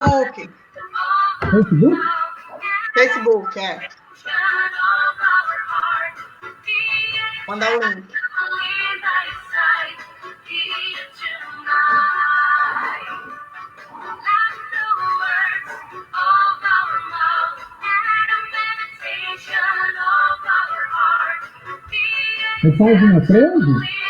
Facebook. Facebook? Facebook, é. Mandar o link. É página 13?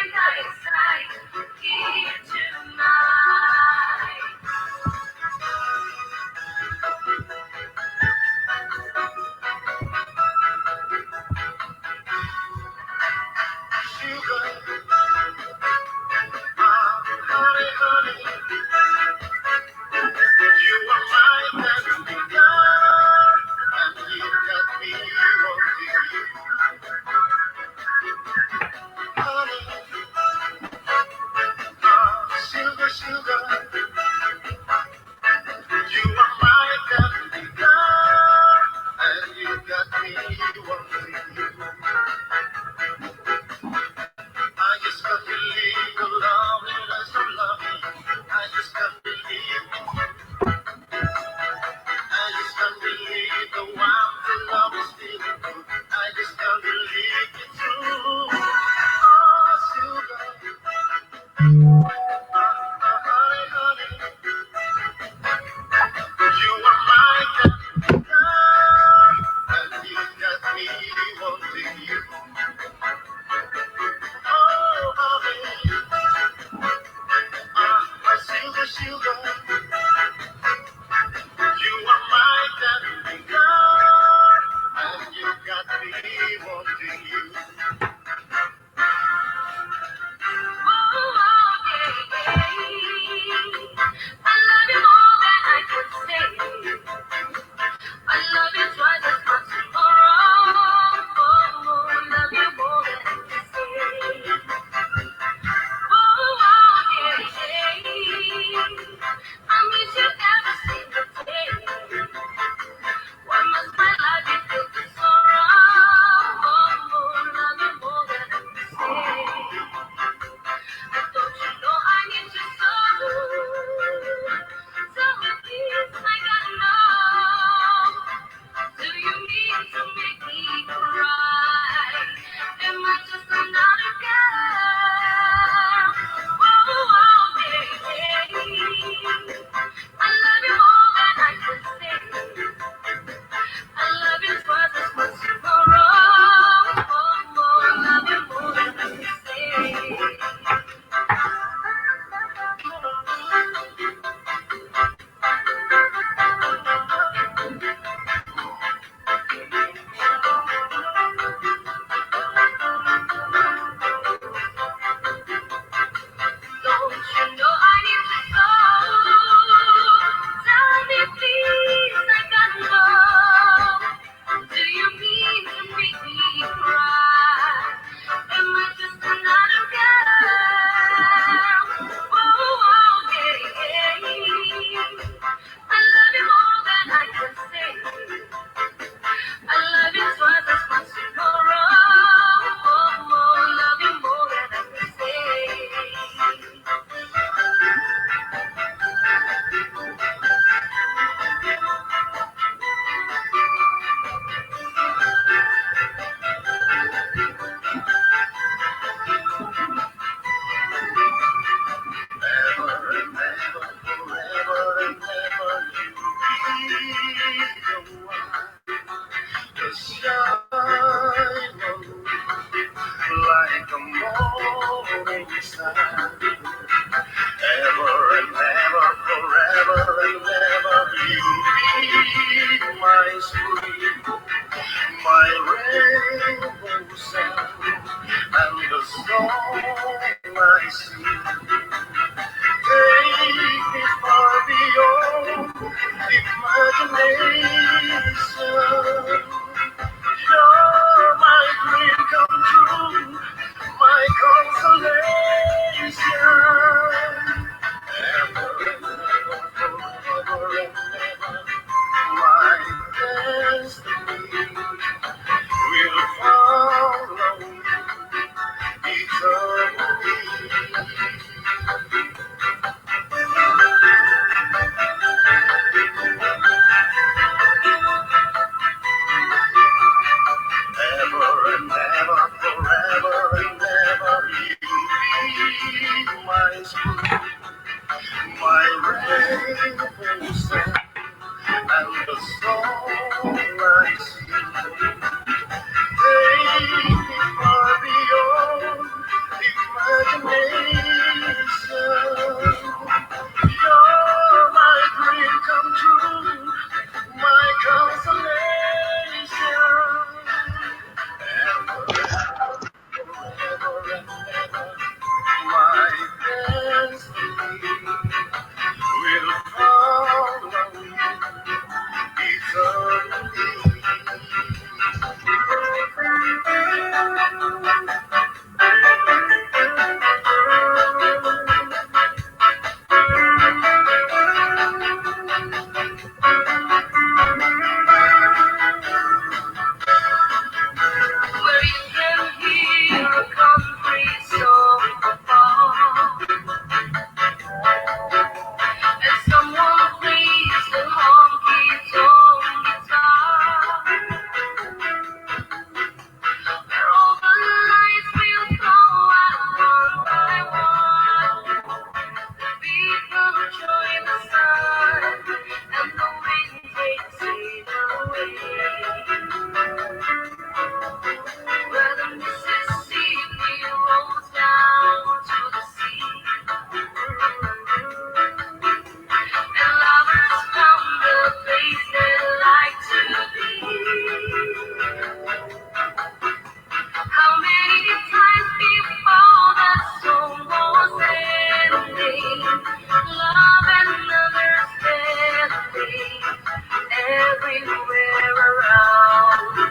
everywhere around.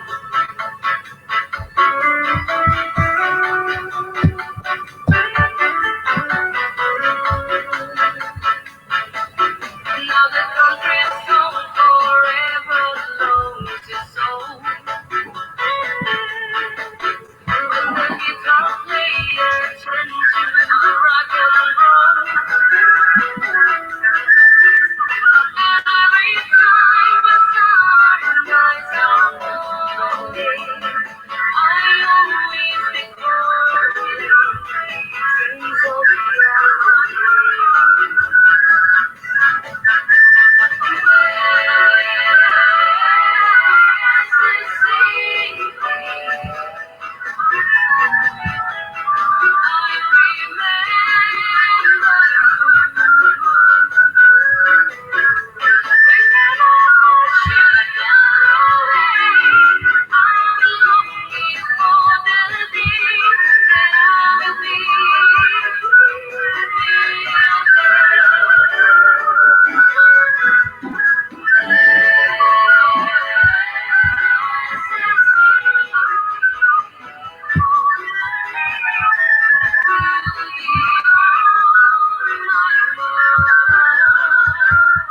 Now the country's soul forever lost its soul. When the guitar player turned to rock and roll, every time the sunrise on morning, I always record dreams of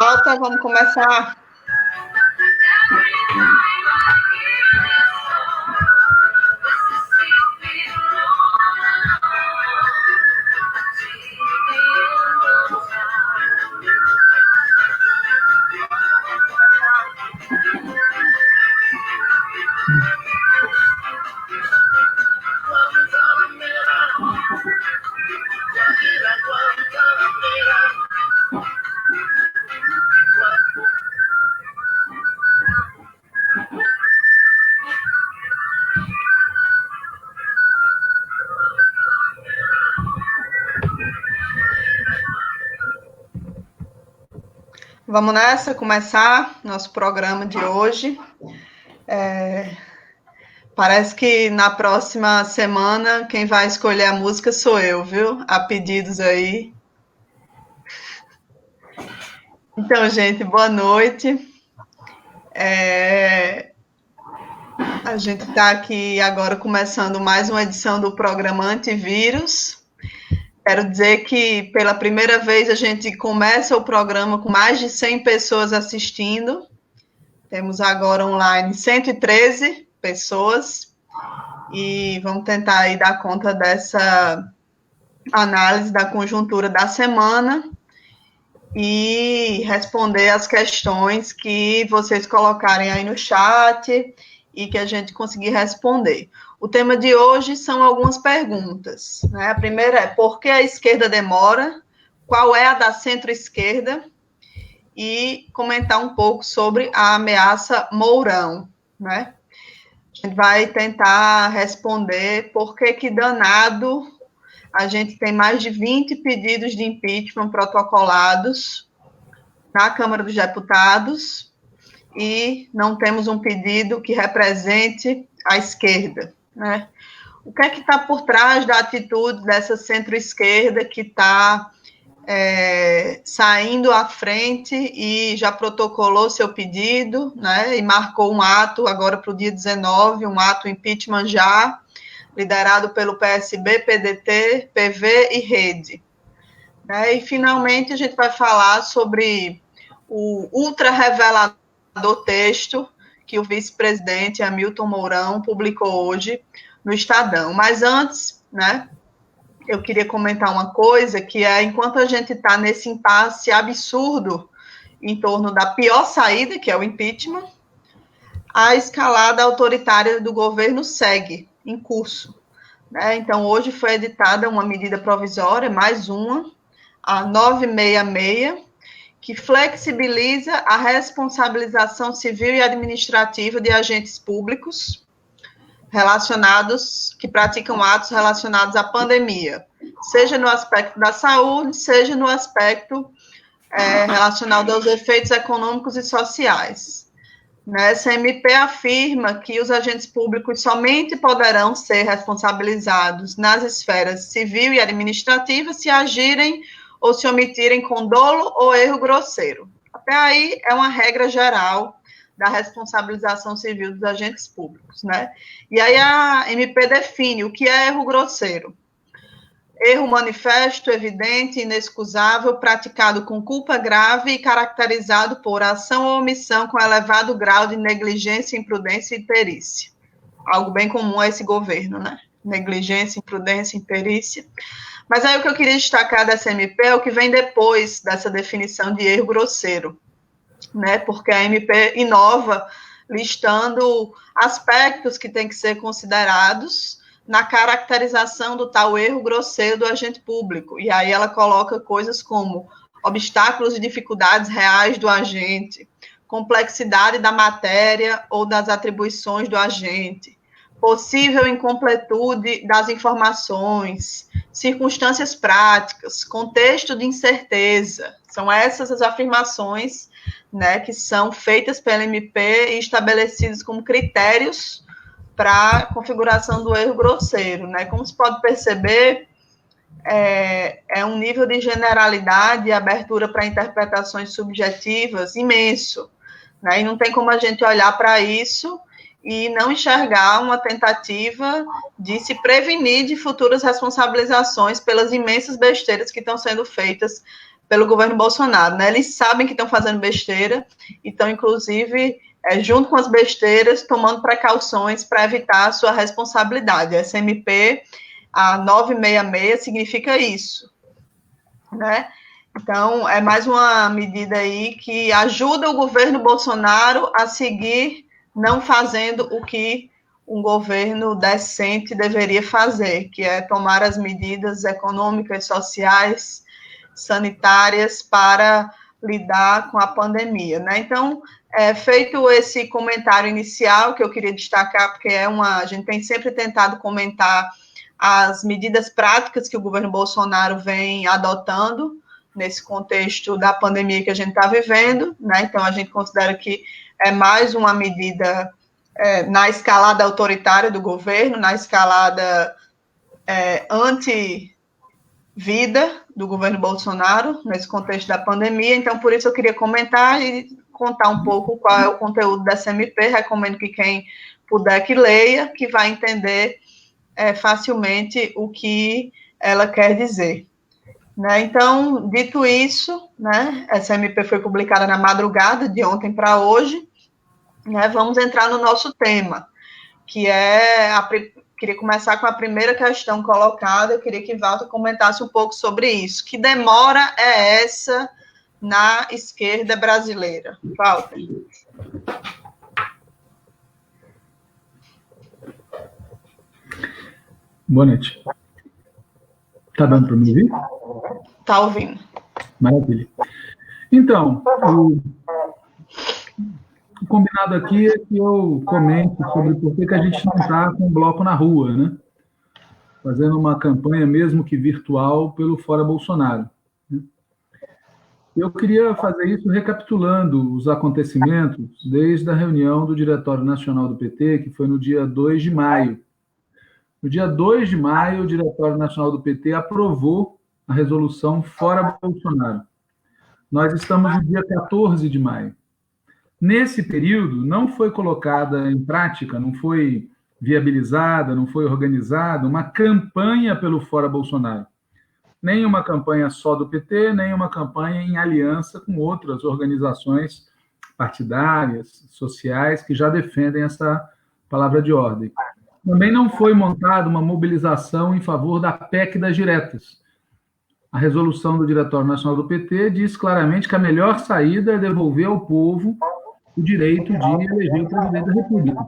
Volta, vamos começar. Vamos nessa, começar nosso programa de hoje. Parece que na próxima semana quem vai escolher a música sou eu, viu? Há pedidos aí. Então, gente, boa noite. A gente está aqui agora começando mais uma edição do programa Antivírus. Quero dizer que pela primeira vez a gente começa o programa com mais de 100 pessoas assistindo. Temos agora online 113 pessoas e vamos tentar aí dar conta dessa análise da conjuntura da semana e responder as questões que vocês colocarem aí no chat e que a gente conseguir responder. O tema de hoje são algumas perguntas, né? A primeira é: por que a esquerda demora? Qual é a da centro-esquerda? E comentar um pouco sobre a ameaça Mourão, né? A gente vai tentar responder por que danado a gente tem mais de 20 pedidos de impeachment protocolados na Câmara dos Deputados e não temos um pedido que represente a esquerda, né? O que é que está por trás da atitude dessa centro-esquerda que está saindo à frente e já protocolou seu pedido, né, e marcou um ato agora para o dia 19, um ato impeachment já, liderado pelo PSB, PDT, PV e Rede. Né, e, finalmente, a gente vai falar sobre o ultra-revelador texto que o vice-presidente Hamilton Mourão publicou hoje no Estadão. Mas antes, né, eu queria comentar uma coisa, que é, enquanto a gente está nesse impasse absurdo em torno da pior saída, que é o impeachment, a escalada autoritária do governo segue em curso, né? Então, hoje foi editada uma medida provisória, mais uma, a 966, que flexibiliza a responsabilização civil e administrativa de agentes públicos que praticam atos relacionados à pandemia, seja no aspecto da saúde, seja no aspecto relacionado aos efeitos econômicos e sociais. Essa MP afirma que os agentes públicos somente poderão ser responsabilizados nas esferas civil e administrativa se agirem ou se omitirem com dolo ou erro grosseiro. Até aí é uma regra geral da responsabilização civil dos agentes públicos, né? E aí a MP define o que é erro grosseiro. Erro manifesto, evidente, inexcusável, praticado com culpa grave e caracterizado por ação ou omissão com elevado grau de negligência, imprudência e imperícia. Algo bem comum a esse governo, né? Negligência, imprudência, imperícia. Mas aí o que eu queria destacar dessa MP é o que vem depois dessa definição de erro grosseiro, né? Porque a MP inova listando aspectos que têm que ser considerados na caracterização do tal erro grosseiro do agente público. E aí ela coloca coisas como obstáculos e dificuldades reais do agente, complexidade da matéria ou das atribuições do agente, possível incompletude das informações, circunstâncias práticas, contexto de incerteza. São essas as afirmações, né, que são feitas pela MP e estabelecidas como critérios para a configuração do erro grosseiro, né? Como se pode perceber, é um nível de generalidade e abertura para interpretações subjetivas imenso, né? E não tem como a gente olhar para isso e não enxergar uma tentativa de se prevenir de futuras responsabilizações pelas imensas besteiras que estão sendo feitas pelo governo Bolsonaro, né? Eles sabem que estão fazendo besteira e estão, inclusive, junto com as besteiras, tomando precauções para evitar a sua responsabilidade. Essa MP, a 966, significa isso, né? Então, é mais uma medida aí que ajuda o governo Bolsonaro a seguir não fazendo o que um governo decente deveria fazer, que é tomar as medidas econômicas, sociais, sanitárias para lidar com a pandemia, né? Então, feito esse comentário inicial, que eu queria destacar, porque a gente tem sempre tentado comentar as medidas práticas que o governo Bolsonaro vem adotando nesse contexto da pandemia que a gente está vivendo, né? Então, a gente considera que é mais uma medida na escalada autoritária do governo, na escalada anti-vida do governo Bolsonaro, nesse contexto da pandemia. Então, por isso eu queria comentar e contar um pouco qual é o conteúdo dessa MP. Recomendo que quem puder que leia, que vai entender facilmente o que ela quer dizer. Né? Então, dito isso, né, essa MP foi publicada na madrugada de ontem para hoje, né, vamos entrar no nosso tema, que queria começar com a primeira questão colocada. Eu queria que Walter comentasse um pouco sobre isso. Que demora é essa na esquerda brasileira? Walter. Boa noite. Está dando para me ouvir? Está ouvindo. Maravilha. Então, o combinado aqui é que eu comente sobre por que a gente não está com um bloco na rua, né? Fazendo uma campanha, mesmo que virtual, pelo Fora Bolsonaro. Eu queria fazer isso recapitulando os acontecimentos desde a reunião do Diretório Nacional do PT, que foi no dia 2 de maio. No dia 2 de maio, o Diretório Nacional do PT aprovou a resolução Fora Bolsonaro. Nós estamos no dia 14 de maio. Nesse período, não foi colocada em prática, não foi viabilizada, não foi organizada uma campanha pelo Fora Bolsonaro. Nem uma campanha só do PT, nem uma campanha em aliança com outras organizações partidárias, sociais, que já defendem essa palavra de ordem. Também não foi montada uma mobilização em favor da PEC das diretas. A resolução do Diretório Nacional do PT diz claramente que a melhor saída é devolver ao povo o direito de eleger o presidente da República.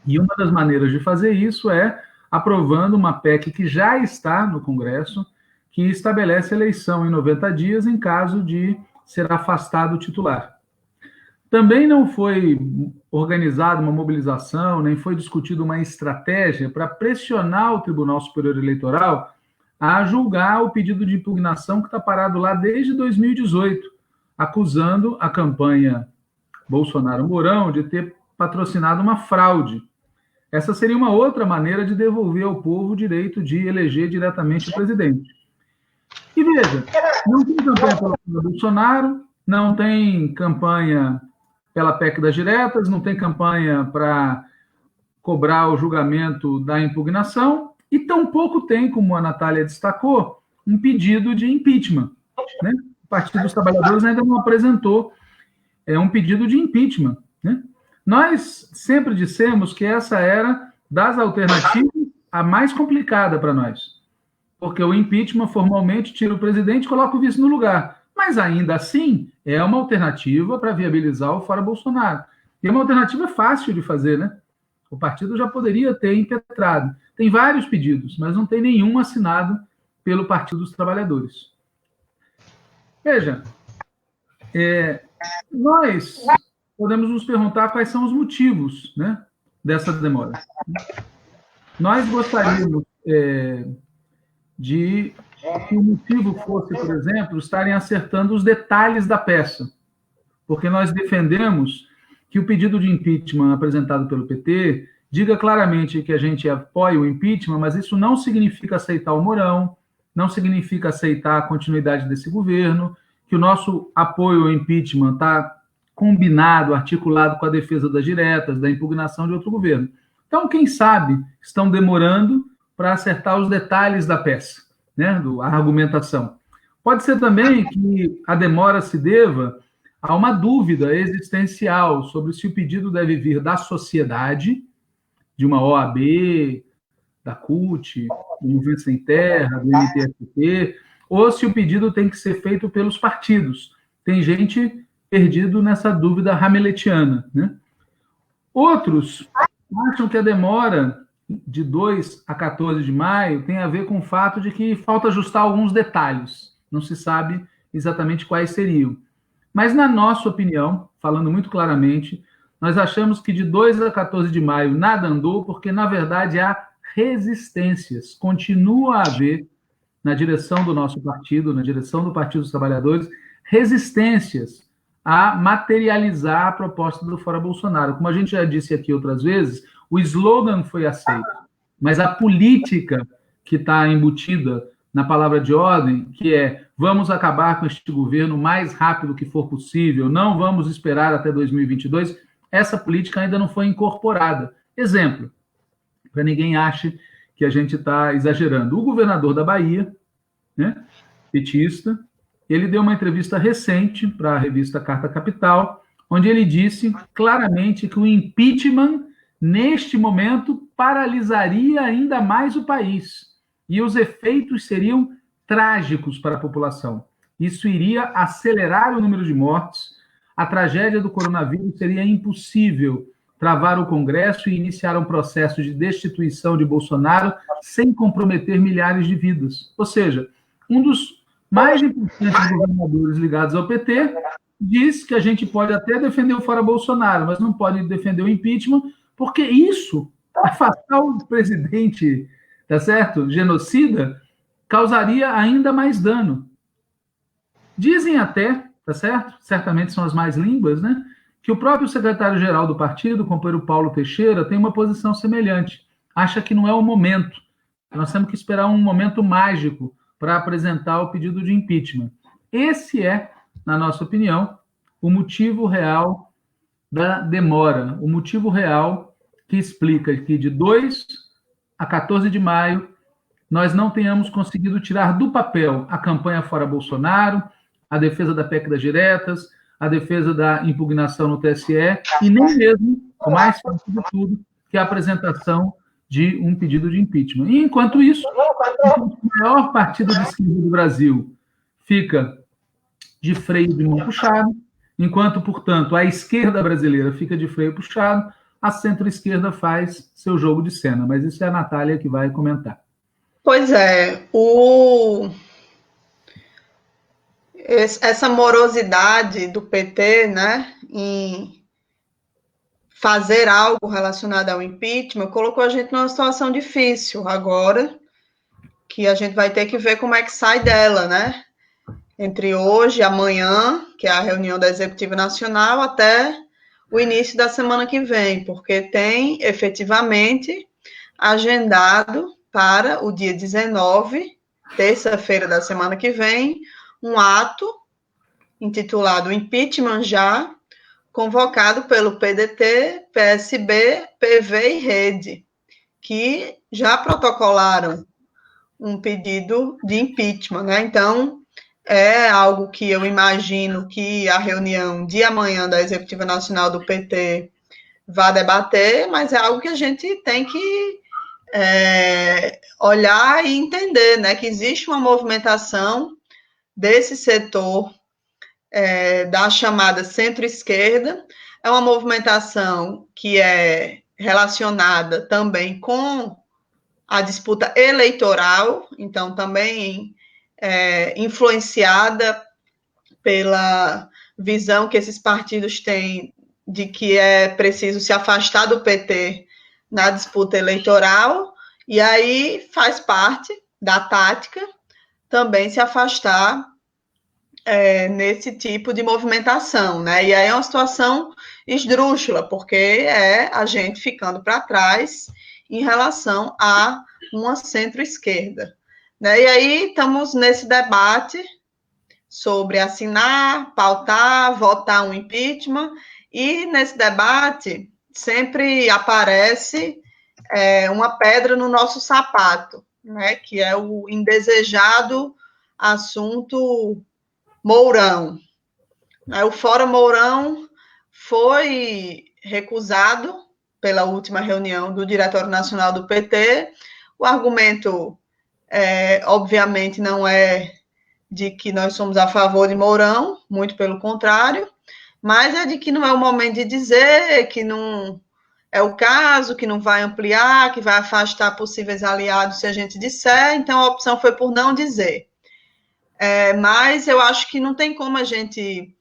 E uma das maneiras de fazer isso é aprovando uma PEC que já está no Congresso, que estabelece eleição em 90 dias em caso de ser afastado o titular. Também não foi organizada uma mobilização, nem foi discutida uma estratégia para pressionar o Tribunal Superior Eleitoral a julgar o pedido de impugnação que está parado lá desde 2018, acusando a campanha Bolsonaro-Mourão de ter patrocinado uma fraude. Essa seria uma outra maneira de devolver ao povo o direito de eleger diretamente o presidente. E veja, não tem campanha pelo Bolsonaro, não tem campanha pela PEC das diretas, não tem campanha para cobrar o julgamento da impugnação, e tampouco tem, como a Natália destacou, um pedido de impeachment, né? O Partido dos Trabalhadores ainda não apresentou um pedido de impeachment, né? Nós sempre dissemos que essa era, das alternativas, a mais complicada para nós, porque o impeachment formalmente tira o presidente e coloca o vice no lugar, mas ainda assim é uma alternativa para viabilizar o fora Bolsonaro. E é uma alternativa fácil de fazer, né? O partido já poderia ter impetrado. Tem vários pedidos, mas não tem nenhum assinado pelo Partido dos Trabalhadores. Veja, nós podemos nos perguntar quais são os motivos, né, dessa demora. Nós gostaríamos de que o motivo fosse, por exemplo, estarem acertando os detalhes da peça, porque nós defendemos que o pedido de impeachment apresentado pelo PT diga claramente que a gente apoia o impeachment, mas isso não significa aceitar o Mourão, não significa aceitar a continuidade desse governo, que o nosso apoio ao impeachment está combinado, articulado com a defesa das diretas, da impugnação de outro governo. Então, quem sabe, estão demorando para acertar os detalhes da peça, né, a argumentação. Pode ser também que a demora se deva a uma dúvida existencial sobre se o pedido deve vir da sociedade, de uma OAB, da CUT, do Movimento Sem Terra, do MTST, ou se o pedido tem que ser feito pelos partidos. Tem gente perdido nessa dúvida hamiletiana, né? Outros acham que a demora de 2 a 14 de maio tem a ver com o fato de que falta ajustar alguns detalhes. Não se sabe exatamente quais seriam. Mas, na nossa opinião, falando muito claramente, nós achamos que de 2 a 14 de maio nada andou, porque, na verdade, há resistências. Continua a haver, na direção do nosso partido, na direção do Partido dos Trabalhadores, resistências a materializar a proposta do Fora Bolsonaro. Como a gente já disse aqui outras vezes, o slogan foi aceito, mas a política que está embutida na palavra de ordem, que é vamos acabar com este governo o mais rápido que for possível, não vamos esperar até 2022, essa política ainda não foi incorporada. Exemplo, para ninguém ache que a gente está exagerando. O governador da Bahia, né, petista, ele deu uma entrevista recente para a revista Carta Capital, onde ele disse claramente que o impeachment, neste momento, paralisaria ainda mais o país. E os efeitos seriam trágicos para a população. Isso iria acelerar o número de mortes, a tragédia do coronavírus seria impossível travar o Congresso e iniciar um processo de destituição de Bolsonaro sem comprometer milhares de vidas. Ou seja, um dos mais importantes governadores ligados ao PT diz que a gente pode até defender o fora Bolsonaro, mas não pode defender o impeachment, porque isso, afastar o presidente, tá certo? Genocida, causaria ainda mais dano. Dizem até, tá certo? Certamente são as mais línguas, né? Que o próprio secretário-geral do partido, o companheiro Paulo Teixeira, tem uma posição semelhante. Acha que não é o momento. Nós temos que esperar um momento mágico para apresentar o pedido de impeachment. Esse é, na nossa opinião, o motivo real da demora, o motivo real que explica que de 2 a 14 de maio nós não tenhamos conseguido tirar do papel a campanha Fora Bolsonaro, a defesa da PEC das diretas, a defesa da impugnação no TSE e nem mesmo, o mais fácil de tudo, que é a apresentação de um pedido de impeachment. E, enquanto isso, o maior partido de esquerda do Brasil fica de freio de mão puxado, enquanto, portanto, a esquerda brasileira fica de freio puxado, a centro-esquerda faz seu jogo de cena. Mas isso é a Natália que vai comentar. Pois é, essa morosidade do PT, né, em fazer algo relacionado ao impeachment, colocou a gente numa situação difícil agora, que a gente vai ter que ver como é que sai dela, né? Entre hoje e amanhã, que é a reunião da Executiva Nacional, até o início da semana que vem, porque tem efetivamente agendado para o dia 19, terça-feira da semana que vem, um ato intitulado Impeachment Já, convocado pelo PDT, PSB, PV e Rede, que já protocolaram um pedido de impeachment, né? Então, é algo que eu imagino que a reunião de amanhã da Executiva Nacional do PT vá debater, mas é algo que a gente tem que olhar e entender, né? Que existe uma movimentação desse setor da chamada centro-esquerda, é uma movimentação que é relacionada também com a disputa eleitoral, então também influenciada pela visão que esses partidos têm de que é preciso se afastar do PT na disputa eleitoral, e aí faz parte da tática também se afastar nesse tipo de movimentação, né? E aí é uma situação esdrúxula, porque é a gente ficando para trás em relação a uma centro-esquerda, né? E aí estamos nesse debate sobre assinar, pautar, votar um impeachment, e nesse debate sempre aparece uma pedra no nosso sapato, né? Que é o indesejado assunto Mourão. O Fórum Mourão foi recusado pela última reunião do Diretório Nacional do PT. O argumento, obviamente, não é de que nós somos a favor de Mourão, muito pelo contrário, mas é de que não é o momento de dizer, que não é o caso, que não vai ampliar, que vai afastar possíveis aliados se a gente disser, então a opção foi por não dizer. Mas eu acho que não tem como a gente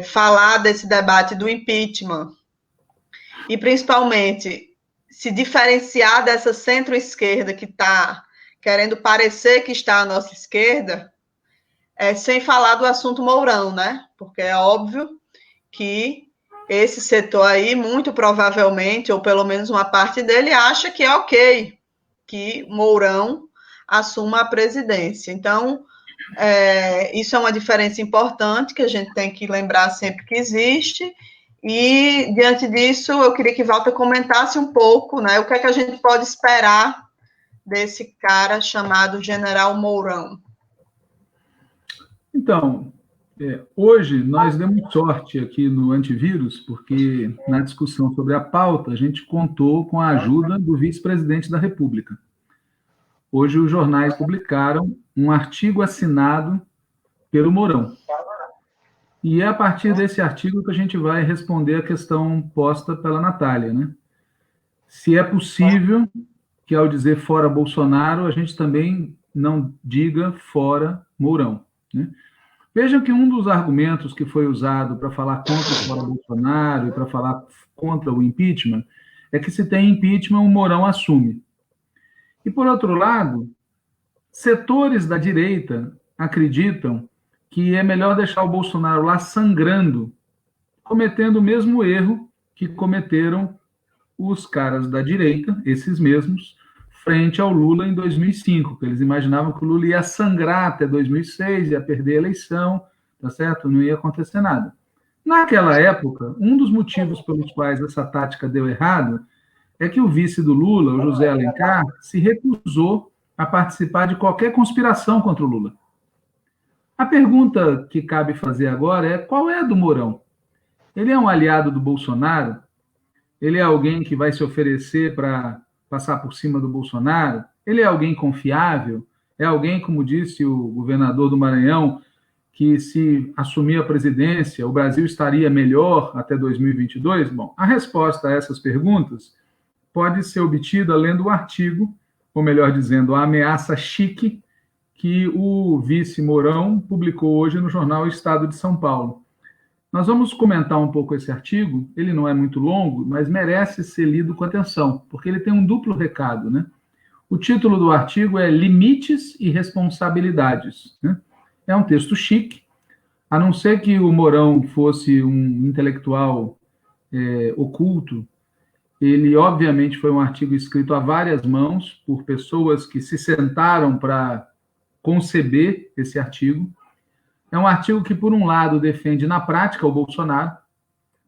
falar desse debate do impeachment e, principalmente, se diferenciar dessa centro-esquerda que está querendo parecer que está à nossa esquerda, sem falar do assunto Mourão, né? Porque é óbvio que esse setor aí, muito provavelmente, ou pelo menos uma parte dele, acha que é ok que Mourão assuma a presidência. Então, isso é uma diferença importante que a gente tem que lembrar sempre que existe. E, diante disso, eu queria que Walter comentasse um pouco, né, o que é que a gente pode esperar desse cara chamado General Mourão. Então, hoje nós demos sorte aqui no Antivírus, porque na discussão sobre a pauta, a gente contou com a ajuda do vice-presidente da República. Hoje os jornais publicaram um artigo assinado pelo Mourão. E é a partir desse artigo que a gente vai responder a questão posta pela Natália, né? Se é possível que, ao dizer fora Bolsonaro, a gente também não diga fora Mourão, né? Vejam que um dos argumentos que foi usado para falar contra o fora Bolsonaro e para falar contra o impeachment é que, se tem impeachment, o Mourão assume. E, por outro lado, setores da direita acreditam que é melhor deixar o Bolsonaro lá sangrando, cometendo o mesmo erro que cometeram os caras da direita, esses mesmos, frente ao Lula em 2005, que eles imaginavam que o Lula ia sangrar até 2006, ia perder a eleição, tá certo? Não ia acontecer nada. Naquela época, um dos motivos pelos quais essa tática deu errado é que o vice do Lula, o José Alencar, se recusou a participar de qualquer conspiração contra o Lula. A pergunta que cabe fazer agora é: qual é a do Mourão? Ele é um aliado do Bolsonaro? Ele é alguém que vai se oferecer para passar por cima do Bolsonaro? Ele é alguém confiável? É alguém, como disse o governador do Maranhão, que, se assumir a presidência, o Brasil estaria melhor até 2022? Bom, a resposta a essas perguntas pode ser obtida lendo o artigo, ou melhor dizendo, a ameaça chique, que o vice Mourão publicou hoje no jornal Estado de São Paulo. Nós vamos comentar um pouco esse artigo, ele não é muito longo, mas merece ser lido com atenção, porque ele tem um duplo recado, né? O título do artigo é Limites e Responsabilidades, né? É um texto chique, a não ser que o Mourão fosse um intelectual oculto. Ele, obviamente, foi um artigo escrito a várias mãos por pessoas que se sentaram para conceber esse artigo. É um artigo que, por um lado, defende na prática o Bolsonaro,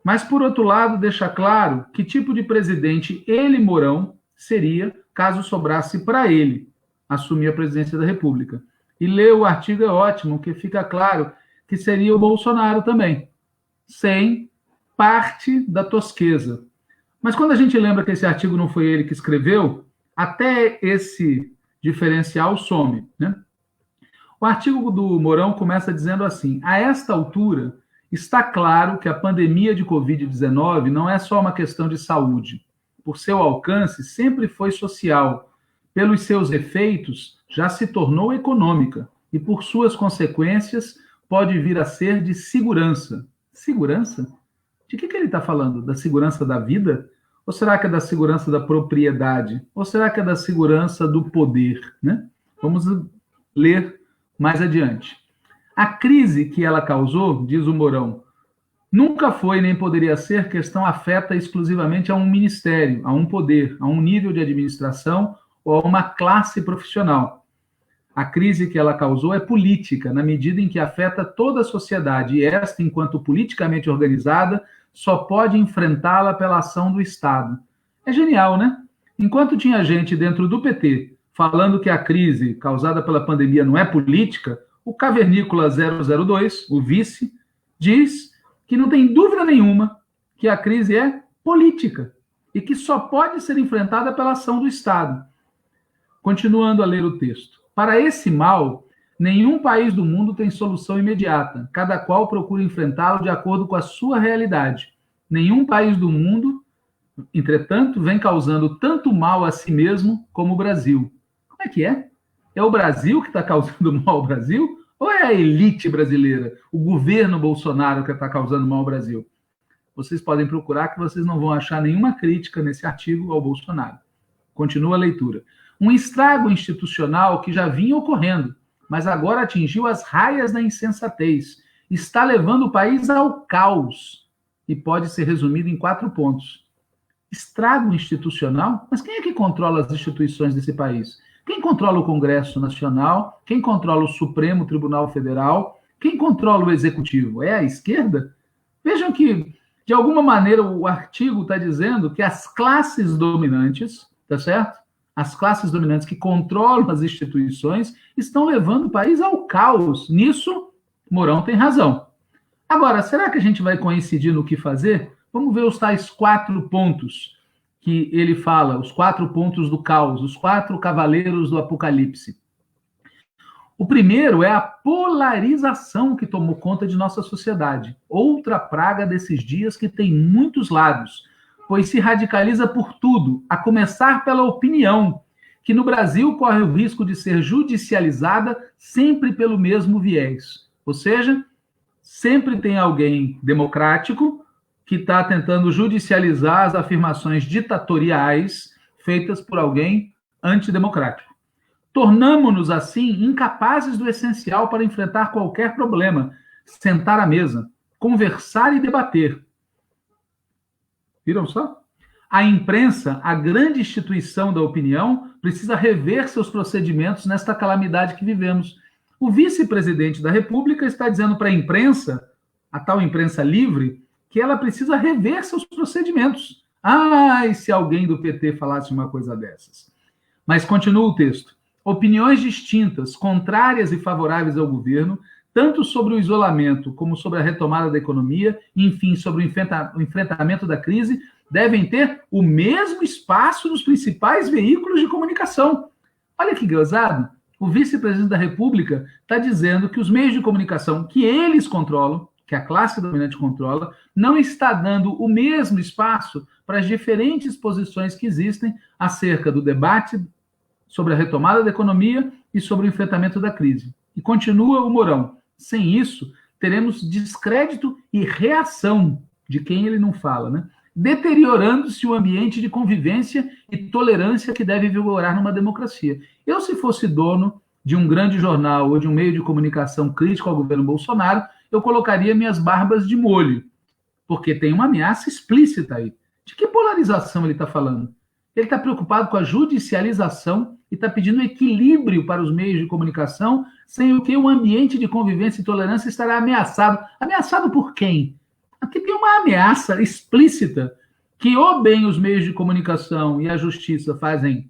Mas, por outro lado, deixa claro que tipo de presidente ele, Mourão, seria caso sobrasse para ele assumir a presidência da República. E ler o artigo é ótimo, que fica claro que seria o Bolsonaro também, sem parte da tosqueza. Mas quando a gente lembra que esse artigo não foi ele que escreveu, até esse diferencial some, né? O artigo do Mourão começa dizendo assim: a esta altura, está claro que a pandemia de Covid-19 não é só uma questão de saúde. Por seu alcance, sempre foi social. Pelos seus efeitos, já se tornou econômica. E por suas consequências, pode vir a ser de segurança. Segurança? De que ele está falando? Da segurança da vida? Ou será que é da segurança da propriedade? Ou será que é da segurança do poder? Né? Vamos ler mais adiante. A crise que ela causou, diz o Mourão, nunca foi nem poderia ser questão afeta exclusivamente a um ministério, a um poder, a um nível de administração ou a uma classe profissional. A crise que ela causou é política, na medida em que afeta toda a sociedade, e esta, enquanto politicamente organizada, só pode enfrentá-la pela ação do Estado. É genial, né? Enquanto tinha gente dentro do PT falando que a crise causada pela pandemia não é política, o Cavernícola 002, o vice, diz que não tem dúvida nenhuma que a crise é política e que só pode ser enfrentada pela ação do Estado. Continuando a ler o texto. Para esse mal, nenhum país do mundo tem solução imediata. Cada qual procura enfrentá-lo de acordo com a sua realidade. Nenhum país do mundo, entretanto, vem causando tanto mal a si mesmo como o Brasil. Como é que é? É o Brasil que está causando mal ao Brasil? Ou é a elite brasileira, o governo Bolsonaro que está causando mal ao Brasil? Vocês podem procurar que vocês não vão achar nenhuma crítica nesse artigo ao Bolsonaro. Continua a leitura. Um estrago institucional que já vinha ocorrendo, mas agora atingiu as raias da insensatez. Está levando o país ao caos e pode ser resumido em 4 pontos. Estrago institucional? Mas quem é que controla as instituições desse país? Quem controla o Congresso Nacional? Quem controla o Supremo Tribunal Federal? Quem controla o Executivo? É a esquerda? Vejam que, de alguma maneira, o artigo está dizendo que as classes dominantes, tá certo? As classes dominantes que controlam as instituições estão levando o país ao caos. Nisso, Mourão tem razão. Agora, será que a gente vai coincidir no que fazer? Vamos ver os tais 4 pontos que ele fala, os 4 pontos do caos, os 4 cavaleiros do Apocalipse. O primeiro é a polarização que tomou conta de nossa sociedade. Outra praga desses dias que tem muitos lados, pois se radicaliza por tudo, a começar pela opinião, que no Brasil corre o risco de ser judicializada sempre pelo mesmo viés. Ou seja, sempre tem alguém democrático que está tentando judicializar as afirmações ditatoriais feitas por alguém antidemocrático. Tornamo-nos, assim, incapazes do essencial para enfrentar qualquer problema, sentar à mesa, conversar e debater. Viram só? A imprensa, a grande instituição da opinião, precisa rever seus procedimentos nesta calamidade que vivemos. O vice-presidente da República está dizendo para a imprensa, a tal imprensa livre, que ela precisa rever seus procedimentos. Ai, se alguém do PT falasse uma coisa dessas. Mas continua o texto. Opiniões distintas, contrárias e favoráveis ao governo, tanto sobre o isolamento como sobre a retomada da economia, enfim, sobre o enfrentamento da crise, devem ter o mesmo espaço nos principais veículos de comunicação. Olha que gozado. O vice-presidente da República está dizendo que os meios de comunicação que eles controlam, que a classe dominante controla, não está dando o mesmo espaço para as diferentes posições que existem acerca do debate sobre a retomada da economia e sobre o enfrentamento da crise. E continua o Mourão. Sem isso, teremos descrédito e reação de quem ele não fala, né? Deteriorando-se o ambiente de convivência e tolerância que deve vigorar numa democracia. Eu, se fosse dono de um grande jornal ou de um meio de comunicação crítico ao governo Bolsonaro, eu colocaria minhas barbas de molho, porque tem uma ameaça explícita aí. De que polarização ele está falando? Ele está preocupado com a judicialização e está pedindo equilíbrio para os meios de comunicação, sem o que o ambiente de convivência e tolerância estará ameaçado. Ameaçado por quem? Aqui tem uma ameaça explícita que ou bem os meios de comunicação e a justiça fazem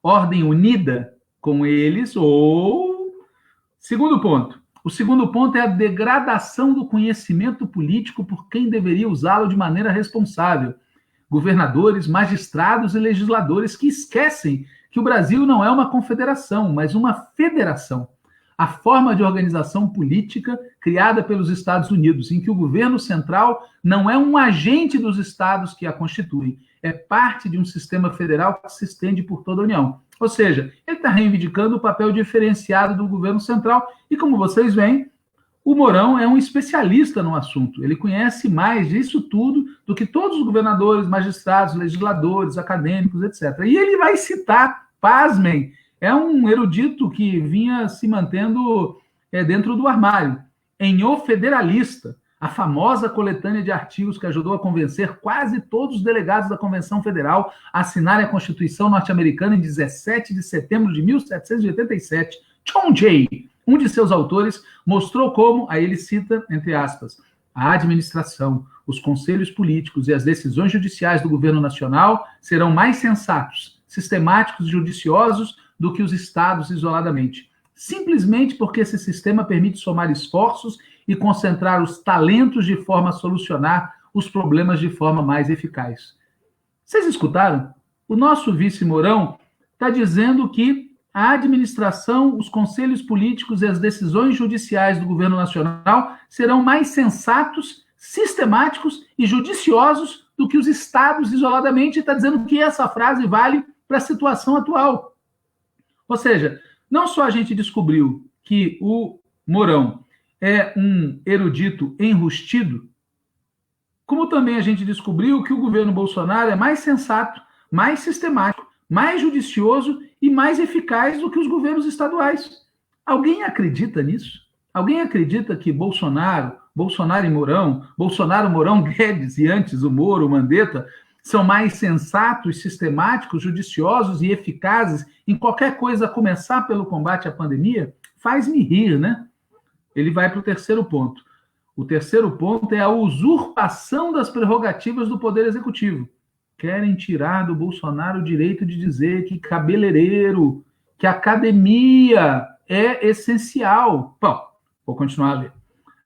ordem unida com eles, ou... Segundo ponto. O segundo ponto é a degradação do conhecimento político por quem deveria usá-lo de maneira responsável. Governadores, magistrados e legisladores que esquecem que o Brasil não é uma confederação, mas uma federação. A forma de organização política criada pelos Estados Unidos, em que o governo central não é um agente dos estados que a constituem, é parte de um sistema federal que se estende por toda a União. Ou seja, ele está reivindicando o papel diferenciado do governo central e, como vocês veem, o Mourão é um especialista no assunto. Ele conhece mais disso tudo do que todos os governadores, magistrados, legisladores, acadêmicos, etc. E ele vai citar, pasmem, é um erudito que vinha se mantendo dentro do armário. Em O Federalista, a famosa coletânea de artigos que ajudou a convencer quase todos os delegados da Convenção Federal a assinarem a Constituição norte-americana em 17 de setembro de 1787, John Jay, um de seus autores, mostrou como, aí ele cita, entre aspas, a administração, os conselhos políticos e as decisões judiciais do governo nacional serão mais sensatos, sistemáticos e judiciosos do que os estados isoladamente. Simplesmente porque esse sistema permite somar esforços e concentrar os talentos de forma a solucionar os problemas de forma mais eficaz. Vocês escutaram? O nosso vice Mourão está dizendo que a administração, os conselhos políticos e as decisões judiciais do governo nacional serão mais sensatos, sistemáticos e judiciosos do que os estados isoladamente. Está dizendo que essa frase vale para a situação atual. Ou seja, não só a gente descobriu que o Mourão é um erudito enrustido, como também a gente descobriu que o governo Bolsonaro é mais sensato, mais sistemático, mais judicioso e mais eficaz do que os governos estaduais. Alguém acredita nisso? Alguém acredita que Bolsonaro e Mourão, Bolsonaro, Mourão, Guedes e antes o Moro, o Mandetta, são mais sensatos, sistemáticos, judiciosos e eficazes em qualquer coisa, a começar pelo combate à pandemia? Faz-me rir, né? Ele vai para o terceiro ponto. O terceiro ponto é a usurpação das prerrogativas do Poder Executivo. Querem tirar do Bolsonaro o direito de dizer que cabeleireiro, que academia é essencial. Bom, vou continuar a ler.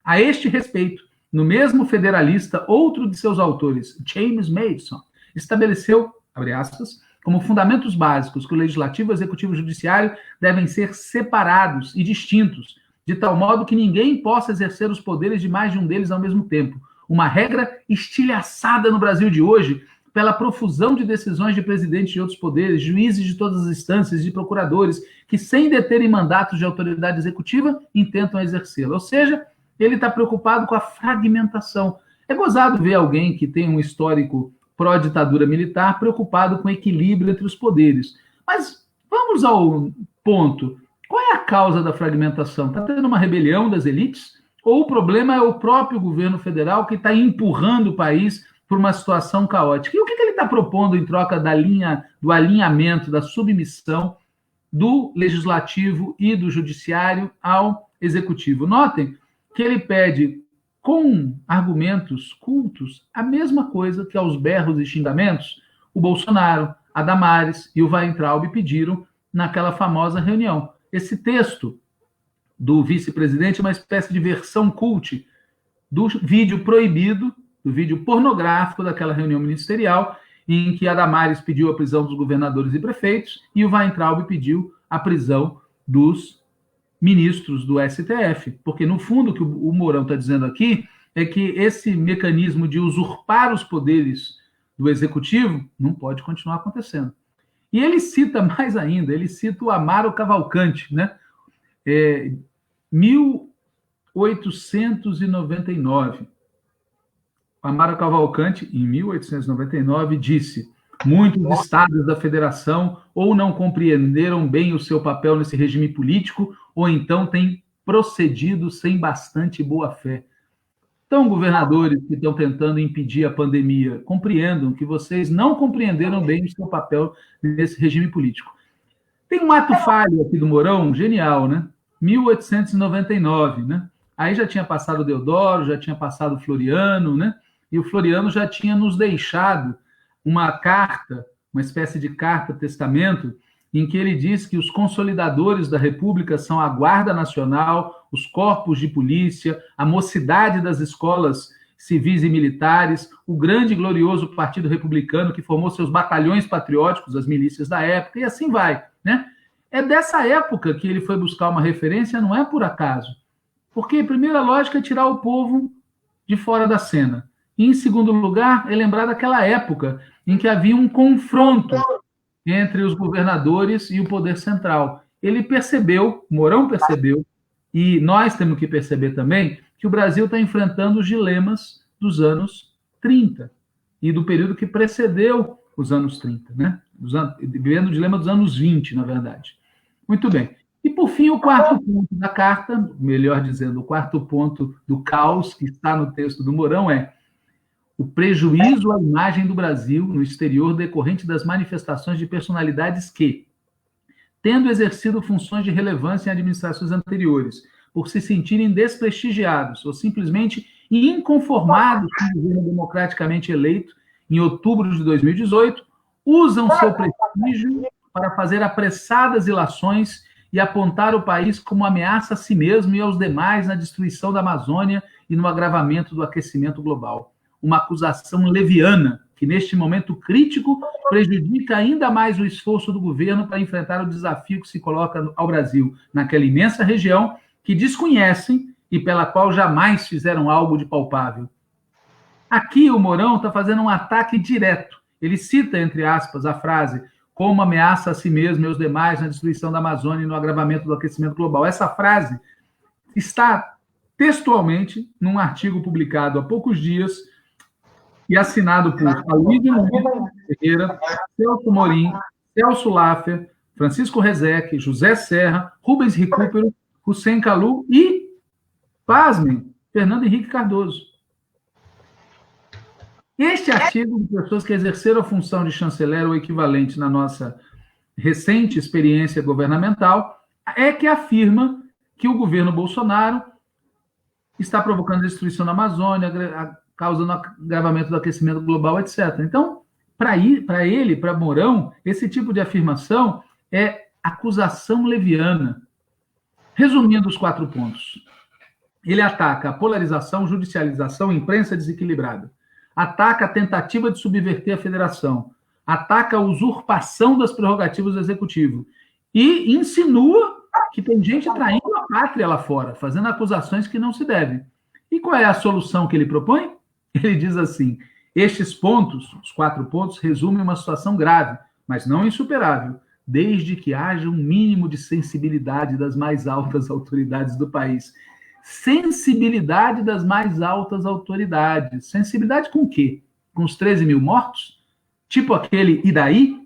A este respeito, no mesmo Federalista, outro de seus autores, James Madison, estabeleceu, abre aspas, como fundamentos básicos que o Legislativo, Executivo e Judiciário devem ser separados e distintos, de tal modo que ninguém possa exercer os poderes de mais de um deles ao mesmo tempo. Uma regra estilhaçada no Brasil de hoje pela profusão de decisões de presidentes de outros poderes, juízes de todas as instâncias, de procuradores, que, sem deterem mandatos de autoridade executiva, intentam exercê-la. Ou seja, ele está preocupado com a fragmentação. É gozado ver alguém que tem um histórico pró-ditadura militar preocupado com o equilíbrio entre os poderes. Mas vamos ao ponto. Qual é a causa da fragmentação? Está tendo uma rebelião das elites? Ou o problema é o próprio governo federal que está empurrando o país por uma situação caótica? E o que ele está propondo em troca do alinhamento, da submissão do legislativo e do judiciário ao executivo? Notem que ele pede, com argumentos cultos, a mesma coisa que aos berros e xingamentos o Bolsonaro, a Damares e o Weintraub pediram naquela famosa reunião. Esse texto do vice-presidente é uma espécie de versão cult do vídeo proibido, do vídeo pornográfico daquela reunião ministerial, em que a Damares pediu a prisão dos governadores e prefeitos e o Weintraub pediu a prisão dos ministros do STF. Porque, no fundo, o que o Mourão está dizendo aqui é que esse mecanismo de usurpar os poderes do executivo não pode continuar acontecendo. E ele cita mais ainda, ele cita o Amaro Cavalcante, né? 1899. Amaro Cavalcante, em 1899, disse: muitos estados da federação ou não compreenderam bem o seu papel nesse regime político, ou então têm procedido sem bastante boa-fé. Então, governadores que estão tentando impedir a pandemia, compreendam que vocês não compreenderam bem o seu papel nesse regime político. Tem um ato falho aqui do Mourão, genial, né? 1899, né? Aí já tinha passado o Deodoro, já tinha passado o Floriano, né? E o Floriano já tinha nos deixado uma carta, uma espécie de carta-testamento, em que ele diz que os consolidadores da República são a Guarda Nacional, os corpos de polícia, a mocidade das escolas civis e militares, o grande e glorioso Partido Republicano, que formou seus batalhões patrióticos, as milícias da época, e assim vai, né? É dessa época que ele foi buscar uma referência, não é por acaso. Porque a primeira lógica é tirar o povo de fora da cena. E, em segundo lugar, é lembrar daquela época em que havia um confronto entre os governadores e o poder central. Ele percebeu, Mourão percebeu, e nós temos que perceber também, que o Brasil está enfrentando os dilemas dos anos 30 e do período que precedeu os anos 30, né? Vivendo o dilema dos anos 20, na verdade. Muito bem. E, por fim, o quarto ponto da carta, melhor dizendo, o quarto ponto do caos que está no texto do Mourão é o prejuízo à imagem do Brasil no exterior decorrente das manifestações de personalidades que, tendo exercido funções de relevância em administrações anteriores, por se sentirem desprestigiados ou simplesmente inconformados com o governo democraticamente eleito em outubro de 2018, usam seu prestígio para fazer apressadas ilações e apontar o país como ameaça a si mesmo e aos demais na destruição da Amazônia e no agravamento do aquecimento global. Uma acusação leviana que, neste momento crítico, prejudica ainda mais o esforço do governo para enfrentar o desafio que se coloca ao Brasil, naquela imensa região que desconhecem e pela qual jamais fizeram algo de palpável. Aqui o Mourão está fazendo um ataque direto. Ele cita, entre aspas, a frase como ameaça a si mesmo e aos demais na destruição da Amazônia e no agravamento do aquecimento global. Essa frase está textualmente num artigo publicado há poucos dias e assinado por Aloysio Ferreira, Celso Morim, Celso Laffer, Francisco Rezec, José Serra, Rubens Recupero, Hussein Kalu e, pasmem, Fernando Henrique Cardoso. Este artigo de pessoas que exerceram a função de chanceler ou equivalente na nossa recente experiência governamental é que afirma que o governo Bolsonaro está provocando a destruição da Amazônia, causando agravamento do aquecimento global, etc. Então, para ele, para Mourão, esse tipo de afirmação é acusação leviana. Resumindo os 4 pontos. Ele ataca a polarização, judicialização, imprensa desequilibrada. Ataca a tentativa de subverter a federação. Ataca a usurpação das prerrogativas do executivo. E insinua que tem gente traindo a pátria lá fora, fazendo acusações que não se devem. E qual é a solução que ele propõe? Ele diz assim: estes pontos, os 4 pontos, resumem uma situação grave, mas não insuperável, desde que haja um mínimo de sensibilidade das mais altas autoridades do país. Sensibilidade das mais altas autoridades. Sensibilidade com o quê? Com os 13 mil mortos? Tipo aquele e daí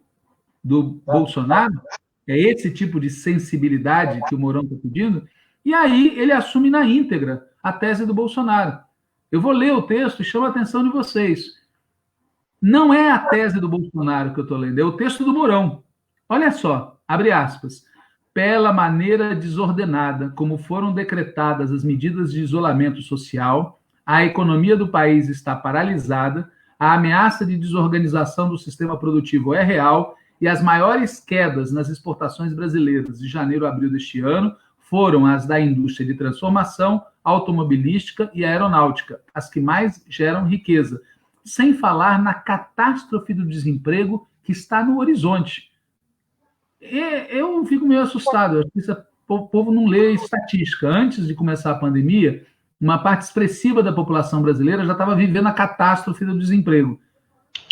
do Bolsonaro? É esse tipo de sensibilidade que o Mourão está pedindo? E aí ele assume na íntegra a tese do Bolsonaro. Eu vou ler o texto e chamo a atenção de vocês. Não é a tese do Bolsonaro que eu estou lendo, é o texto do Mourão. Olha só, abre aspas. Pela maneira desordenada como foram decretadas as medidas de isolamento social, a economia do país está paralisada, a ameaça de desorganização do sistema produtivo é real e as maiores quedas nas exportações brasileiras de janeiro a abril deste ano foram as da indústria de transformação, automobilística e aeronáutica, as que mais geram riqueza, sem falar na catástrofe do desemprego que está no horizonte. Eu fico meio assustado. Acho que o povo não lê estatística. Antes de começar a pandemia, uma parte expressiva da população brasileira já estava vivendo a catástrofe do desemprego.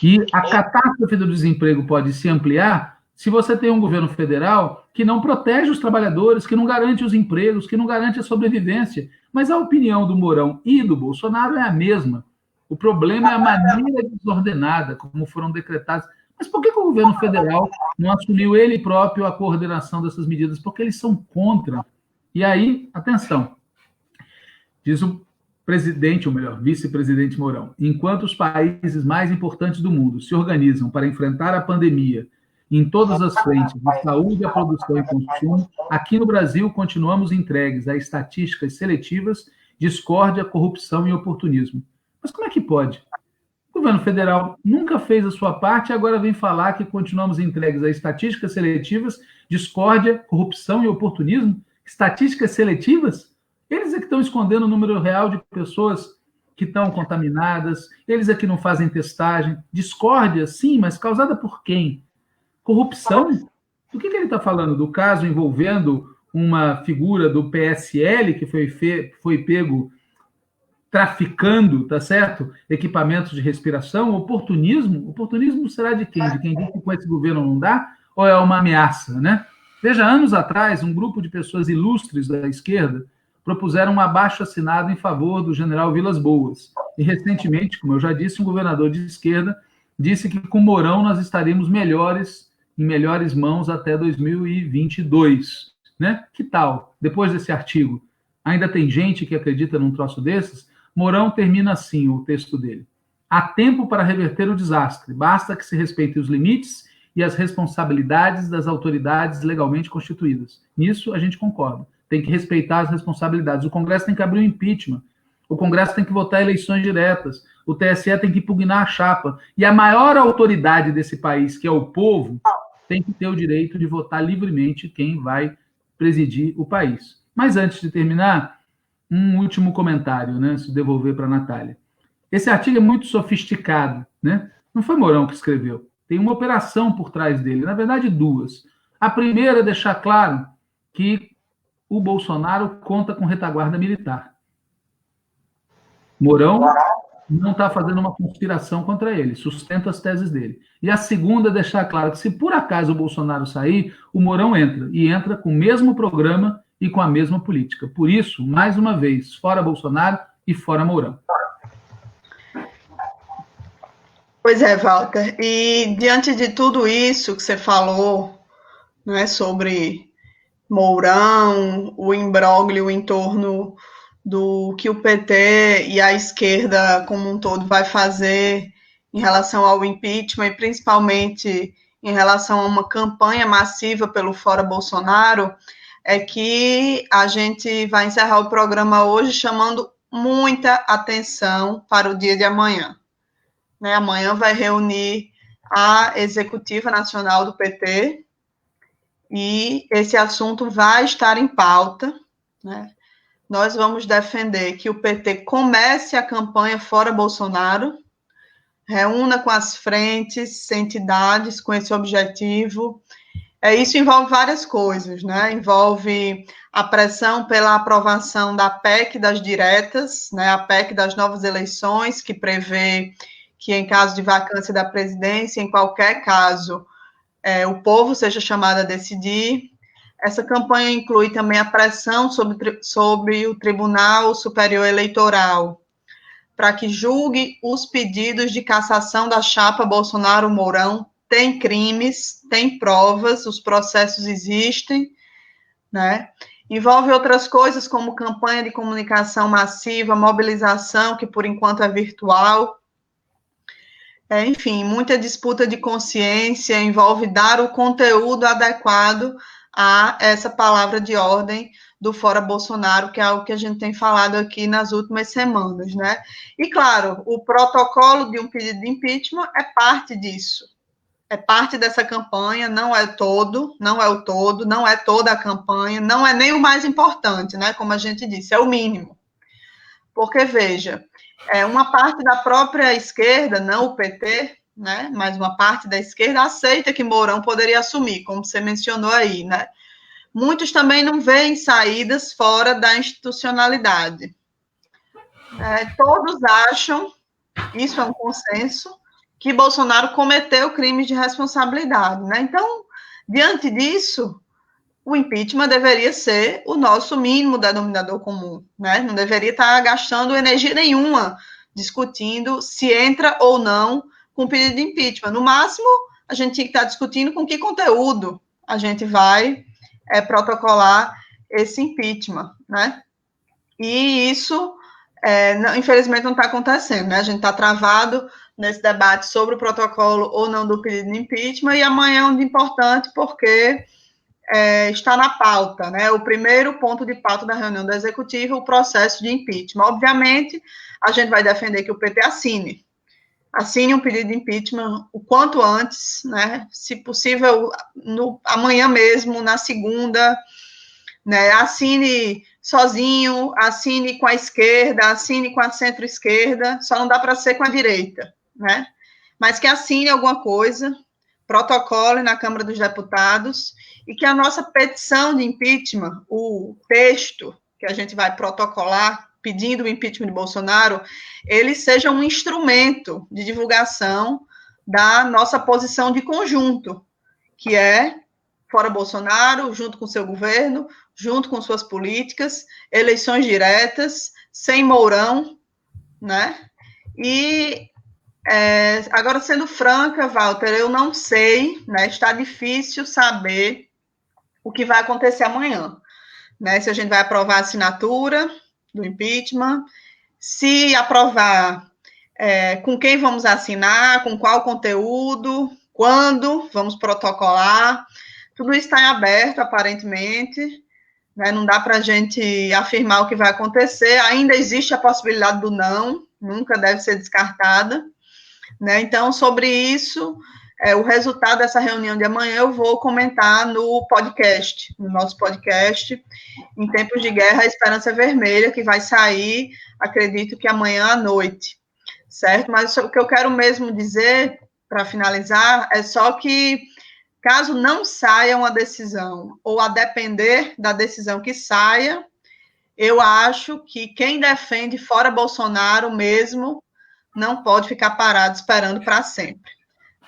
E a catástrofe do desemprego pode se ampliar se você tem um governo federal que não protege os trabalhadores, que não garante os empregos, que não garante a sobrevivência. Mas a opinião do Mourão e do Bolsonaro é a mesma. O problema é a maneira desordenada como foram decretadas. Mas por que o governo federal não assumiu ele próprio a coordenação dessas medidas? Porque eles são contra. E aí, atenção, diz o presidente, ou melhor, vice-presidente Mourão, enquanto os países mais importantes do mundo se organizam para enfrentar a pandemia em todas as frentes de saúde, a produção e consumo, aqui no Brasil continuamos entregues a estatísticas seletivas discórdia, corrupção e oportunismo. Mas como é que pode? O governo federal nunca fez a sua parte e agora vem falar que continuamos entregues a estatísticas seletivas, discórdia, corrupção e oportunismo? Estatísticas seletivas? Eles é que estão escondendo o número real de pessoas que estão contaminadas, eles é que não fazem testagem. Discórdia, sim, mas causada por quem? Corrupção? Do que ele está falando? Do caso envolvendo uma figura do PSL que foi pego traficando, tá certo? Equipamentos de respiração, oportunismo? Oportunismo será de quem? De quem diz que com esse governo não dá? Ou é uma ameaça, né? Veja, anos atrás, um grupo de pessoas ilustres da esquerda propuseram um abaixo-assinado em favor do general Vilas Boas. E, recentemente, como eu já disse, um governador de esquerda disse que com Mourão nós estaríamos em melhores mãos até 2022. Né? Que tal? Depois desse artigo, ainda tem gente que acredita num troço desses? Mourão termina assim o texto dele. Há tempo para reverter o desastre, basta que se respeitem os limites e as responsabilidades das autoridades legalmente constituídas. Nisso a gente concorda. Tem que respeitar as responsabilidades. O Congresso tem que abrir o impeachment. O Congresso tem que votar eleições diretas. O TSE tem que impugnar a chapa. E a maior autoridade desse país, que é o povo, tem que ter o direito de votar livremente quem vai presidir o país. Mas antes de terminar, um último comentário, né? Se devolver para a Natália. Esse artigo é muito sofisticado, né? Não foi Mourão que escreveu. Tem uma operação por trás dele, na verdade, duas. A primeira é deixar claro que o Bolsonaro conta com retaguarda militar. Mourão não está fazendo uma conspiração contra ele, sustenta as teses dele. E a segunda é deixar claro que se por acaso o Bolsonaro sair, o Mourão entra, e entra com o mesmo programa e com a mesma política. Por isso, mais uma vez, fora Bolsonaro e fora Mourão. Pois é, Walter. E diante de tudo isso que você falou, né, sobre Mourão, o imbróglio em torno do que o PT e a esquerda como um todo vai fazer em relação ao impeachment e principalmente em relação a uma campanha massiva pelo Fora Bolsonaro, é que a gente vai encerrar o programa hoje chamando muita atenção para o dia de amanhã. Né? Amanhã vai reunir a Executiva Nacional do PT e esse assunto vai estar em pauta, né? Nós vamos defender que o PT comece a campanha Fora Bolsonaro, reúna com as frentes, entidades com esse objetivo. Isso envolve várias coisas, né? Envolve a pressão pela aprovação da PEC das diretas, né? A PEC das novas eleições, que prevê que em caso de vacância da presidência, em qualquer caso, o povo seja chamado a decidir. Essa campanha inclui também a pressão sobre o Tribunal Superior Eleitoral, para que julgue os pedidos de cassação da chapa Bolsonaro-Mourão. Tem crimes, tem provas, os processos existem, né? Envolve outras coisas, como campanha de comunicação massiva, mobilização, que por enquanto é virtual. Enfim, muita disputa de consciência, envolve dar o conteúdo adequado a essa palavra de ordem do Fora Bolsonaro, que é algo que a gente tem falado aqui nas últimas semanas, né? E, claro, o protocolo de um pedido de impeachment é parte disso, é parte dessa campanha, não é todo, não é toda a campanha, não é nem o mais importante, né? Como a gente disse, é o mínimo. Porque, veja, uma parte da própria esquerda, não o PT, né, mas uma parte da esquerda aceita que Mourão poderia assumir, como você mencionou aí, né? Muitos também não veem saídas fora da institucionalidade. Todos acham, isso é um consenso, que Bolsonaro cometeu crimes de responsabilidade, né? Então, diante disso, o impeachment deveria ser o nosso mínimo denominador comum, né? Não deveria estar gastando energia nenhuma discutindo se entra ou não com pedido de impeachment. No máximo, a gente tinha que estar discutindo com que conteúdo a gente vai protocolar esse impeachment, né? E isso, infelizmente, não está acontecendo, né? A gente está travado nesse debate sobre o protocolo ou não do pedido de impeachment, e amanhã é um dia importante, porque está na pauta, né? O primeiro ponto de pauta da reunião da executiva, o processo de impeachment. Obviamente, a gente vai defender que o PT assine um pedido de impeachment o quanto antes, né? Se possível, amanhã mesmo, na segunda, né? Assine sozinho, assine com a esquerda, assine com a centro-esquerda, só não dá para ser com a direita, né? Mas que assine alguma coisa, protocole na Câmara dos Deputados, e que a nossa petição de impeachment, o texto que a gente vai protocolar pedindo o impeachment de Bolsonaro, ele seja um instrumento de divulgação da nossa posição de conjunto, que é fora Bolsonaro, junto com seu governo, junto com suas políticas, eleições diretas, sem Mourão, né? E agora, sendo franca, Walter, eu não sei, né? Está difícil saber o que vai acontecer amanhã, né? Se a gente vai aprovar a assinatura do impeachment, se aprovar, com quem vamos assinar, com qual conteúdo, quando vamos protocolar, tudo isso está em aberto, aparentemente, né? Não dá para a gente afirmar o que vai acontecer, ainda existe a possibilidade do não, nunca deve ser descartada, né? Então, sobre isso, o resultado dessa reunião de amanhã eu vou comentar no podcast, no nosso podcast, Em Tempos de Guerra, a Esperança Vermelha, que vai sair, acredito que amanhã à noite, certo? Mas o que eu quero mesmo dizer, para finalizar, é só que, caso não saia uma decisão, ou a depender da decisão que saia, eu acho que quem defende fora Bolsonaro mesmo não pode ficar parado esperando para sempre,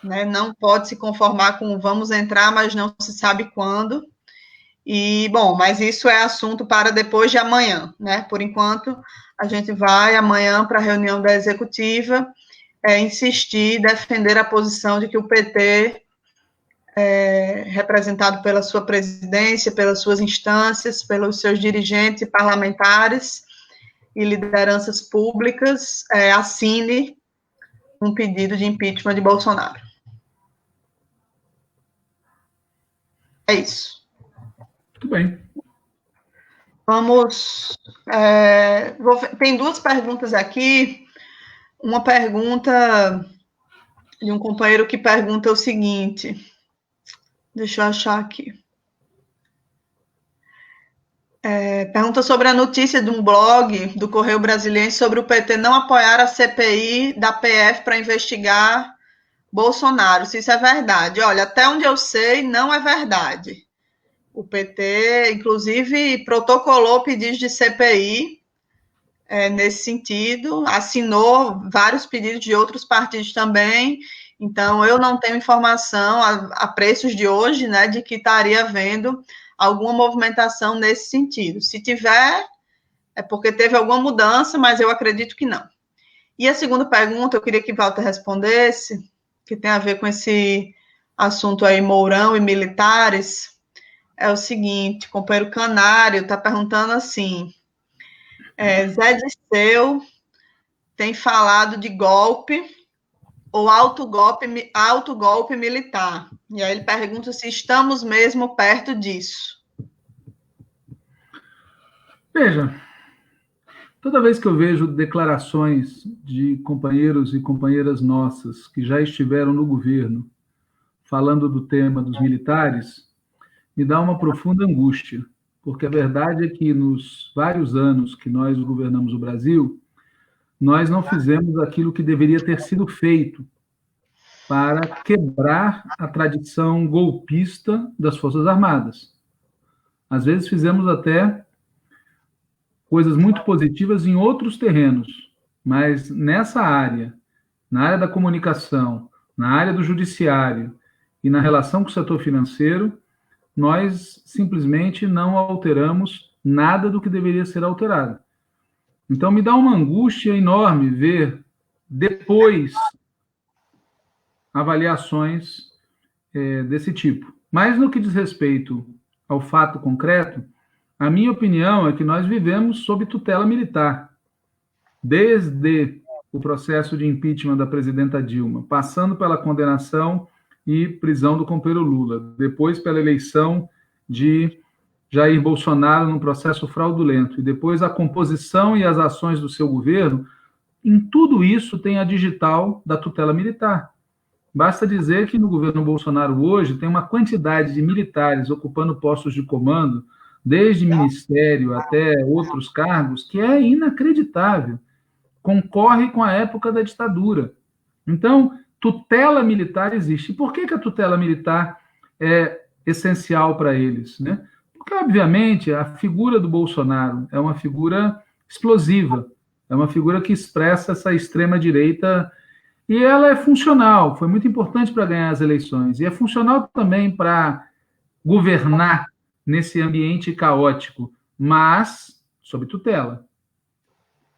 né? Não pode se conformar com vamos entrar, mas não se sabe quando. E, bom, mas isso é assunto para depois de amanhã, né? Por enquanto, a gente vai amanhã para a reunião da executiva insistir, defender a posição de que o PT, representado pela sua presidência, pelas suas instâncias, pelos seus dirigentes e parlamentares e lideranças públicas, assine um pedido de impeachment de Bolsonaro. É isso. Muito bem. Vamos... tem duas perguntas aqui. Uma pergunta de um companheiro que pergunta o seguinte... Deixa eu achar aqui. Pergunta sobre a notícia de um blog do Correio Brasiliense sobre o PT não apoiar a CPI da PF para investigar Bolsonaro, se isso é verdade. Olha, até onde eu sei, não é verdade. O PT, inclusive, protocolou pedidos de CPI nesse sentido, assinou vários pedidos de outros partidos também. Então, eu não tenho informação a preços de hoje, né, de que estaria havendo alguma movimentação nesse sentido. Se tiver, é porque teve alguma mudança, mas eu acredito que não. E a segunda pergunta, eu queria que Walter respondesse, que tem a ver com esse assunto aí, Mourão e militares, é o seguinte, o companheiro Canário está perguntando assim, Zé Disseu tem falado de golpe ou autogolpe militar. E aí ele pergunta se estamos mesmo perto disso. Veja, toda vez que eu vejo declarações de companheiros e companheiras nossas que já estiveram no governo falando do tema dos militares, me dá uma profunda angústia, porque a verdade é que nos vários anos que nós governamos o Brasil, nós não fizemos aquilo que deveria ter sido feito para quebrar a tradição golpista das Forças Armadas. Às vezes fizemos até coisas muito positivas em outros terrenos, mas nessa área, na área da comunicação, na área do judiciário e na relação com o setor financeiro, nós simplesmente não alteramos nada do que deveria ser alterado. Então, me dá uma angústia enorme ver, depois, avaliações desse tipo. Mas, no que diz respeito ao fato concreto, a minha opinião é que nós vivemos sob tutela militar. Desde o processo de impeachment da presidenta Dilma, passando pela condenação e prisão do companheiro Lula, depois pela eleição de Jair Bolsonaro num processo fraudulento, e depois a composição e as ações do seu governo, em tudo isso tem a digital da tutela militar. Basta dizer que no governo Bolsonaro hoje tem uma quantidade de militares ocupando postos de comando, desde ministério até outros cargos, que é inacreditável. Concorre com a época da ditadura. Então, tutela militar existe. E por que a tutela militar é essencial para eles, né? Porque, obviamente, a figura do Bolsonaro é uma figura explosiva, é uma figura que expressa essa extrema-direita, e ela é funcional, foi muito importante para ganhar as eleições, e é funcional também para governar nesse ambiente caótico, mas sob tutela.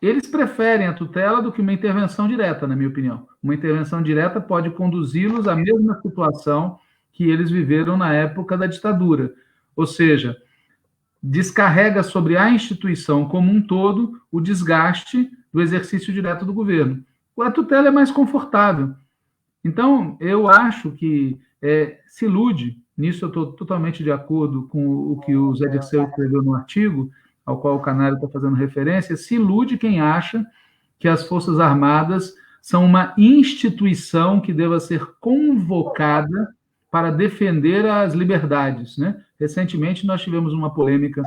Eles preferem a tutela do que uma intervenção direta, na minha opinião. Uma intervenção direta pode conduzi-los à mesma situação que eles viveram na época da ditadura. Ou seja, descarrega sobre a instituição como um todo o desgaste do exercício direto do governo. A tutela é mais confortável. Então, eu acho que se ilude, nisso eu estou totalmente de acordo com o que o Zé Dirceu escreveu no artigo, ao qual o Canário está fazendo referência, se ilude quem acha que as Forças Armadas são uma instituição que deva ser convocada para defender as liberdades, né? Recentemente, nós tivemos uma polêmica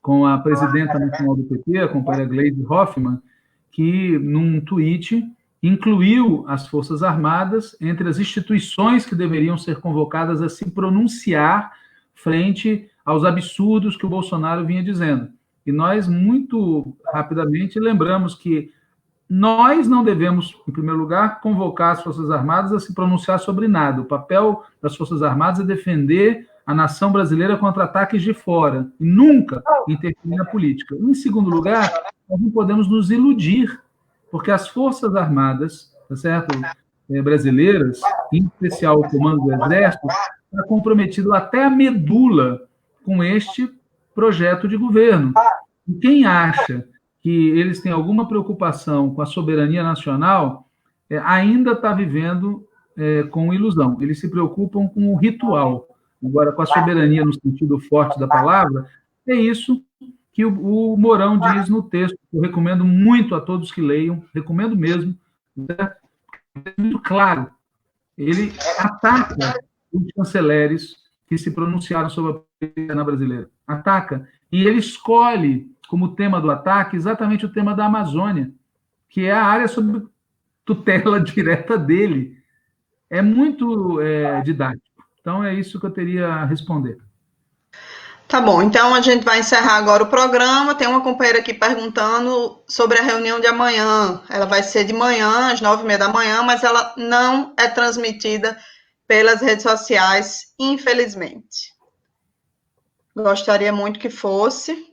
com a presidenta nacional do PT, a companheira Gleisi Hoffmann, que, num tweet, incluiu as Forças Armadas entre as instituições que deveriam ser convocadas a se pronunciar frente aos absurdos que o Bolsonaro vinha dizendo. E nós, muito rapidamente, lembramos que nós não devemos, em primeiro lugar, convocar as Forças Armadas a se pronunciar sobre nada. O papel das Forças Armadas é defender a nação brasileira contra ataques de fora, e nunca interferir na política. Em segundo lugar, nós não podemos nos iludir, porque as Forças Armadas, tá certo? Brasileiras, em especial o Comando do Exército, está comprometido até a medula com este projeto de governo. E quem acha que eles têm alguma preocupação com a soberania nacional, ainda está vivendo com ilusão. Eles se preocupam com o ritual. Agora, com a soberania no sentido forte da palavra, é isso que o Mourão diz no texto. Eu recomendo muito a todos que leiam, recomendo mesmo, né? É muito claro. Ele ataca os chanceleres que se pronunciaram sobre a política brasileira. Ataca. E ele escolhe como tema do ataque exatamente o tema da Amazônia, que é a área sob tutela direta dele. É muito didático. Então, é isso que eu teria a responder. Tá bom, então a gente vai encerrar agora o programa. Tem uma companheira aqui perguntando sobre a reunião de amanhã. Ela vai ser de manhã, às 9h30 da manhã, mas ela não é transmitida pelas redes sociais, infelizmente. Gostaria muito que fosse.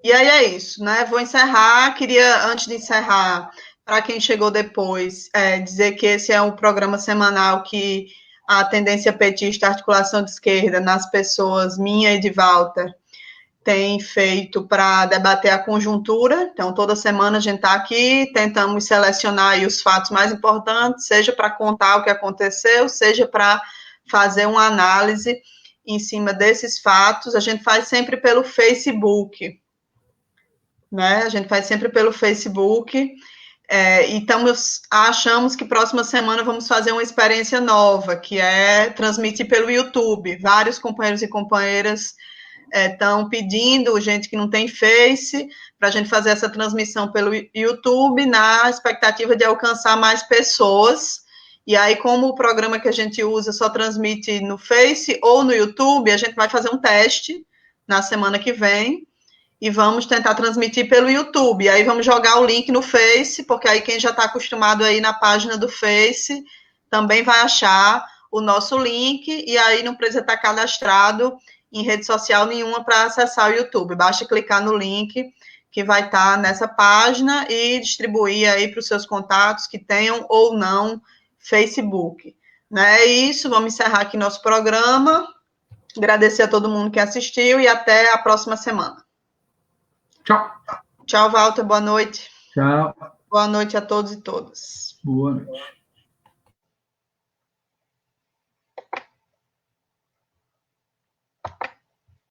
E aí é isso, né? Vou encerrar. Queria, antes de encerrar, para quem chegou depois, dizer que esse é um programa semanal que a tendência petista, a articulação de esquerda, nas pessoas, minha e de Walter, tem feito para debater a conjuntura. Então, toda semana a gente está aqui, tentamos selecionar aí os fatos mais importantes, seja para contar o que aconteceu, seja para fazer uma análise em cima desses fatos. A gente faz sempre pelo Facebook, né? A gente faz sempre pelo Facebook. Então, achamos que próxima semana vamos fazer uma experiência nova, que é transmitir pelo YouTube. Vários companheiros e companheiras estão pedindo, gente que não tem Face, para a gente fazer essa transmissão pelo YouTube, na expectativa de alcançar mais pessoas. E aí, como o programa que a gente usa só transmite no Face ou no YouTube, a gente vai fazer um teste na semana que vem, e vamos tentar transmitir pelo YouTube. Aí vamos jogar o link no Face, porque aí quem já está acostumado aí na página do Face também vai achar o nosso link, e aí não precisa estar cadastrado em rede social nenhuma para acessar o YouTube. Basta clicar no link que vai estar nessa página e distribuir aí para os seus contatos que tenham ou não Facebook. Né? É isso, vamos encerrar aqui nosso programa. Agradecer a todo mundo que assistiu e até a próxima semana. Tchau. Tchau, Walter. Boa noite. Tchau. Boa noite a todos e todas. Boa noite.